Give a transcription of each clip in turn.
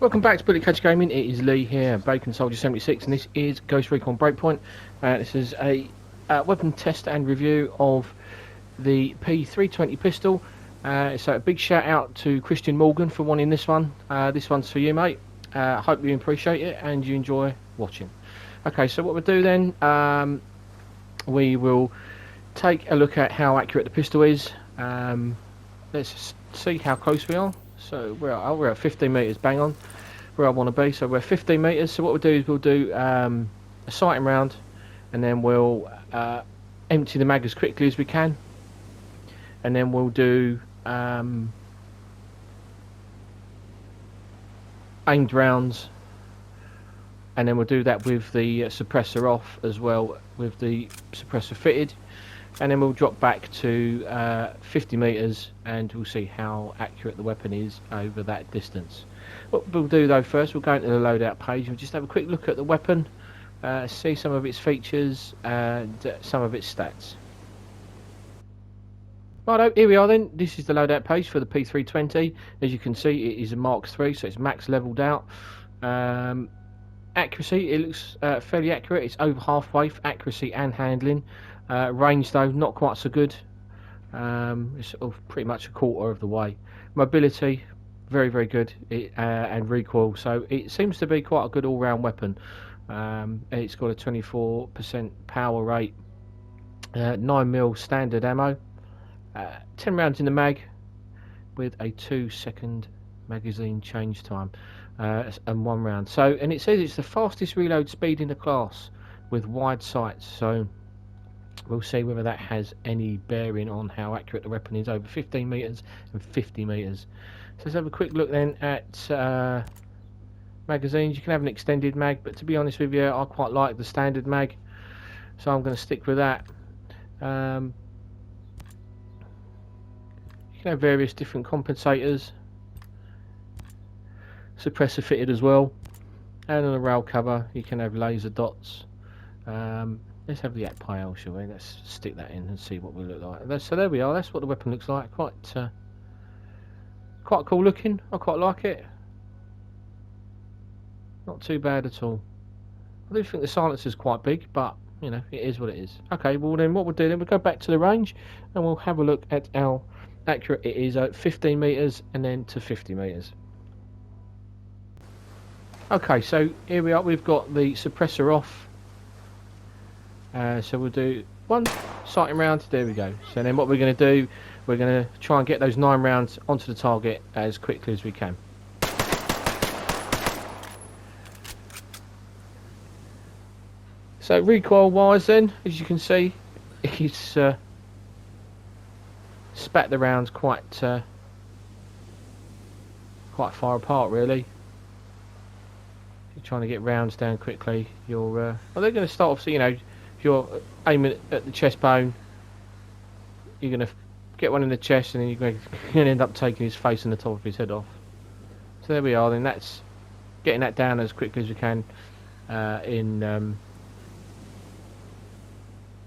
Welcome back to Bullet Catch Gaming. It is Lee here, Bacon Soldier 76, and this is Ghost Recon Breakpoint. This is a weapon test and review of the P320 pistol. So a big shout out to Christian Morgan for wanting this one. This one's for you, mate. Hope you appreciate it and you enjoy watching. Okay, so what we'll do then, we will take a look at how accurate the pistol is. Let's see how close we are. So we're at 15 metres, bang on, where I want to be. So we're 15 metres. So what we'll do is we'll do a sighting round, and then we'll empty the mag as quickly as we can, and then we'll do aimed rounds, and then we'll do that with the suppressor off as well, with the suppressor fitted. And then we'll drop back to 50 metres and we'll see how accurate the weapon is over that distance. What we'll do though first, we'll go into the loadout page and just have a quick look at the weapon, see some of its features and some of its stats. Righto, here we are then. This is the loadout page for the P320. As you can see, it is a Mark III, so it's max levelled out. Accuracy, it looks fairly accurate. It's over halfway for accuracy and handling. Range though, not quite so good. It's sort of pretty much a quarter of the way. Mobility, very very good, and recoil. So it seems to be quite a good all-round weapon. It's got a 24% power rate, 9mm standard ammo, 10 rounds in the mag, with a 2-second magazine change time, and 1 round. So, and it says it's the fastest reload speed in the class with wide sights. So we'll see whether that has any bearing on how accurate the weapon is over 15 metres and 50 metres. So let's have a quick look then at magazines. You can have an extended mag, but to be honest with you, I quite like the standard mag, so I'm going to stick with that. You can have various different compensators, suppressor fitted as well, and on the rail cover you can have laser dots. Let's have the API, shall we? Let's stick that in and see what we look like. So there we are. That's what the weapon looks like. Quite cool looking. I quite like it. Not too bad at all. I do think the silencer is quite big, but you know, it is what it is. Okay, well then what we'll do then, we'll go back to the range and we'll have a look at how accurate it is at 15 metres and then to 50 metres. Okay, so here we are. We've got the suppressor off. So we'll do one sighting round. There we go. So then what we're going to do, we're going to try and get those 9 rounds onto the target as quickly as we can. So recoil wise then, as you can see, he's spat the rounds quite far apart really. If you're trying to get rounds down quickly, you're well, they're going to start off, so you know, if you're aiming at the chest bone, you're going to get one in the chest and then you're going to end up taking his face and the top of his head off. So there we are then. That's getting that down as quickly as we can in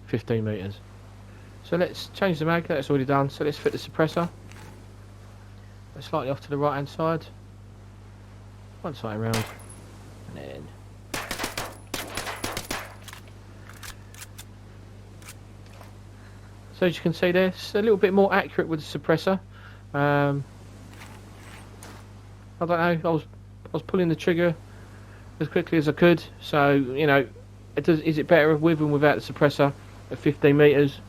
15 metres. So let's change the mag. That's already done. So let's fit the suppressor. That's slightly off to the right hand side. One side round and then so as you can see there, it's a little bit more accurate with the suppressor. I don't know, I was pulling the trigger as quickly as I could, so you know, is it better with and without the suppressor at 15 metres?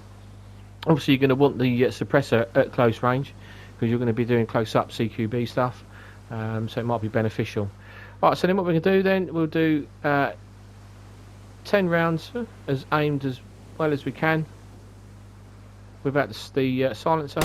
Obviously you're going to want the suppressor at close range because you're going to be doing close up CQB stuff, so it might be beneficial. Alright, so then what we're going to do then, we'll do 10 rounds as aimed as well as we can without the silencer.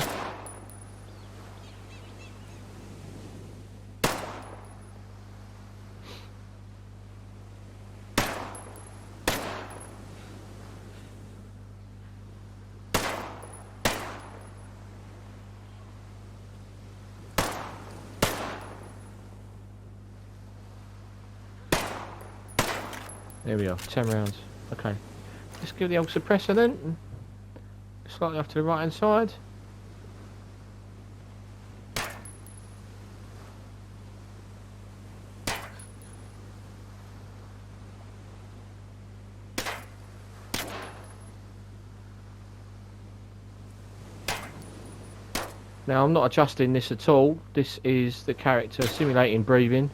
There we are, 10 rounds. Okay, let's give the old suppressor then. Slightly off to the right hand side. Now I'm not adjusting this at all. This is the character simulating breathing.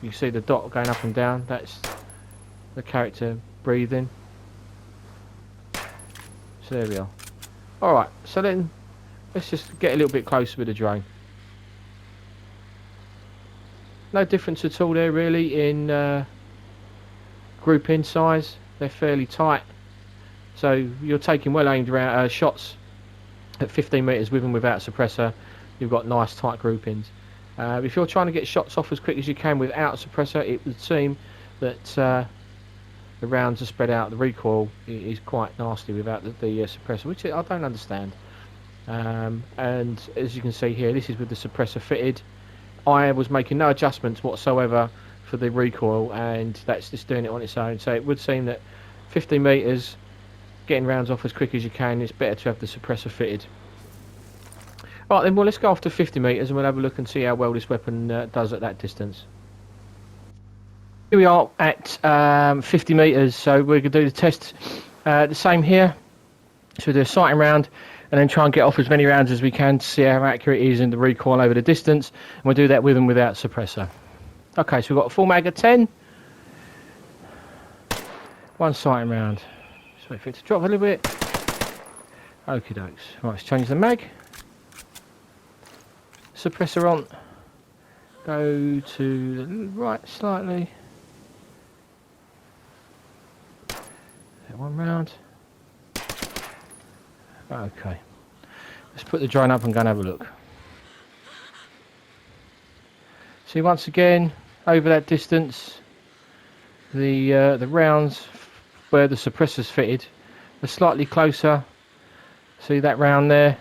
You see the dot going up and down. That's the character breathing. So there we are. Alright, so then let's just get a little bit closer with the drone. No difference at all there really in grouping size. They're fairly tight. So you're taking well aimed shots at 15 metres with and without suppressor. You've got nice tight groupings. If you're trying to get shots off as quick as you can without a suppressor, it would seem that the rounds are spread out. The recoil is quite nasty without the suppressor, which I don't understand. And as you can see here, this is with the suppressor fitted. I was making no adjustments whatsoever for the recoil, and that's just doing it on its own. So it would seem that 15 metres, getting rounds off as quick as you can, it's better to have the suppressor fitted. Right then, well, let's go off to 50 metres and we'll have a look and see how well this weapon does at that distance. Here we are at 50 metres, so we're going to do the test the same here. So we'll do a sighting round and then try and get off as many rounds as we can to see how accurate it is in the recoil over the distance. And we'll do that with and without suppressor. Okay, so we've got a full mag of 10. One sighting round. Just wait for it to drop a little bit. Okie dokes. Right, let's change the mag. Suppressor on. Go to the right slightly. One round. Okay. Let's put the drone up and go and have a look. See, once again, over that distance, the rounds where the suppressor's fitted are slightly closer. See that round there?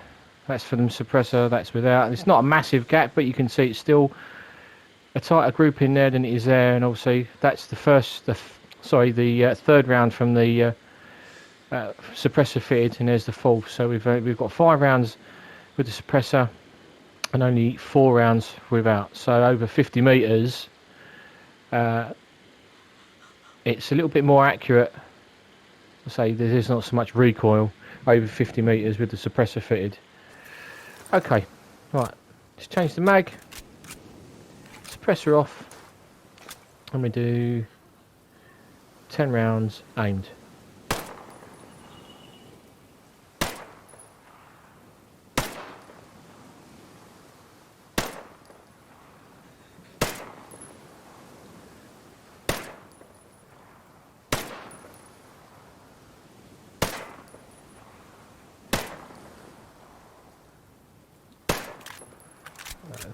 That's for the suppressor, that's without. It's not a massive gap, but you can see it's still a tighter group in there than it is there, and obviously that's the third round from the suppressor fitted, and there's the fourth. So we've got 5 rounds with the suppressor and only 4 rounds without. So over 50 metres, it's a little bit more accurate. I say there's not so much recoil over 50 metres with the suppressor fitted. Okay, right, let's change the mag, suppressor off, and we do 10 rounds aimed.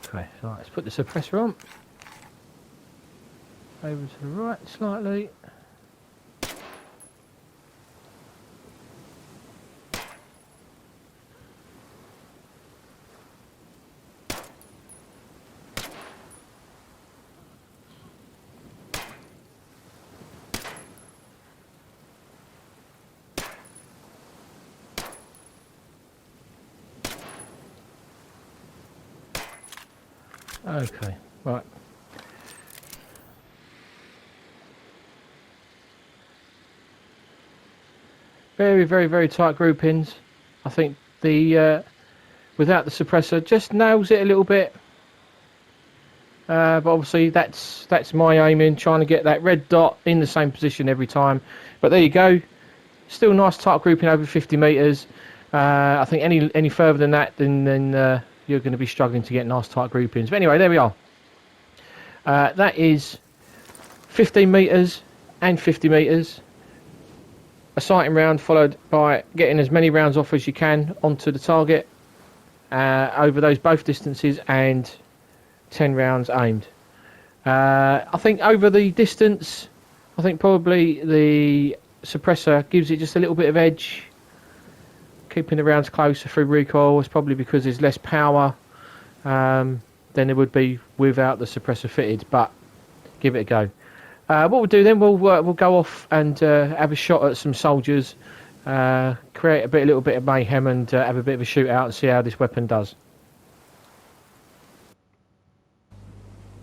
Okay, so let's put the suppressor on. Over to the right slightly. Okay, right. Very tight groupings. I think the without the suppressor just nails it a little bit. But obviously that's my aiming, trying to get that red dot in the same position every time. But there you go. Still nice tight grouping over 50 metres. I think any further than that, then you're going to be struggling to get nice tight groupings. But anyway, there we are. That is 15 metres and 50 metres. A sighting round followed by getting as many rounds off as you can onto the target over those both distances, and 10 rounds aimed. I think over the distance, I think probably the suppressor gives it just a little bit of edge. Keeping the rounds closer through recoil is probably because there's less power than there would be without the suppressor fitted, but give it a go. What we'll do then, we'll go off and have a shot at some soldiers, create a little bit of mayhem, and have a bit of a shootout and see how this weapon does.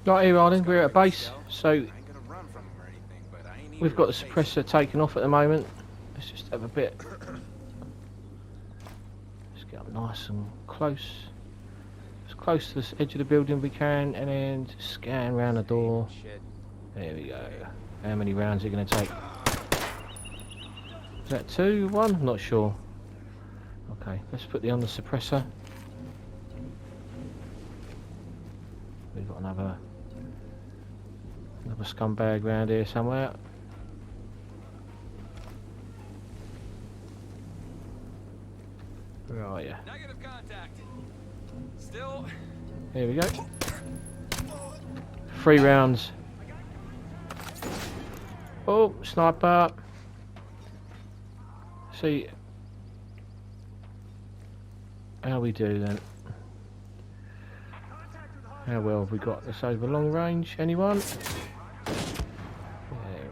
Right, here Arlen, we're at a base, so we've got the suppressor taken off at the moment. Let's just have a bit. Let's Get up nice and close. As close to the edge of the building we can, and then scan around the door. There we go. How many rounds are you going to take? Is that 2, 1? Not sure. Okay, let's put the on the suppressor. We've got another scumbag round here somewhere. Where are you? Negative contact. Still. Here we go. 3 rounds. Oh, sniper. See how we do then. How well have we got this over long range? Anyone? Yeah.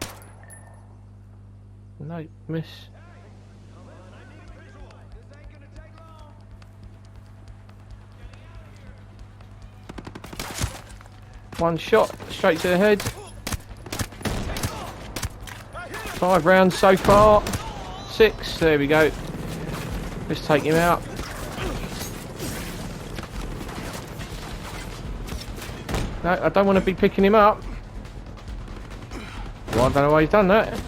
No, miss. One shot straight to the head. 5 rounds so far. 6. There we go. Let's take him out. No, I don't want to be picking him up. Well, I don't know why he's done that.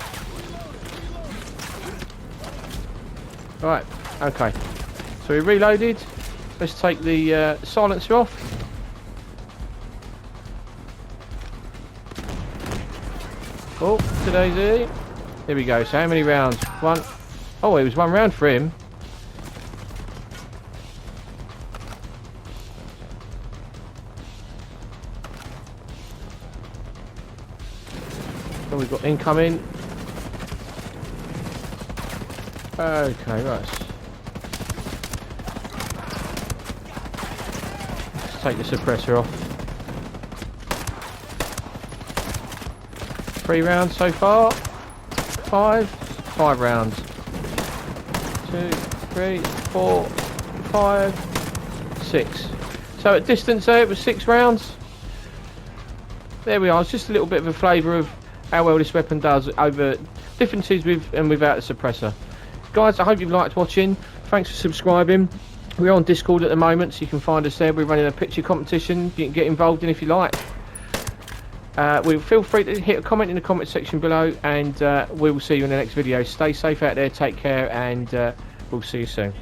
Right, okay. So we reloaded. Let's take the silencer off. Oh, today's it. Here we go. So how many rounds? 1. Oh, it was 1 round for him. So we've got incoming. Okay, right. Let's take the suppressor off. 3 rounds so far. 5 rounds. 2, 3, 4, 5, 6. So at distance there it was 6 rounds. There we are. It's just a little bit of a flavour of how well this weapon does over differences with and without the suppressor. Guys, I hope you've liked watching. Thanks for subscribing. We're on Discord at the moment, so you can find us there. We're running a picture competition you can get involved in if you like. Feel free to hit a comment in the comment section below, and we will see you in the next video. Stay safe out there, take care, and we'll see you soon.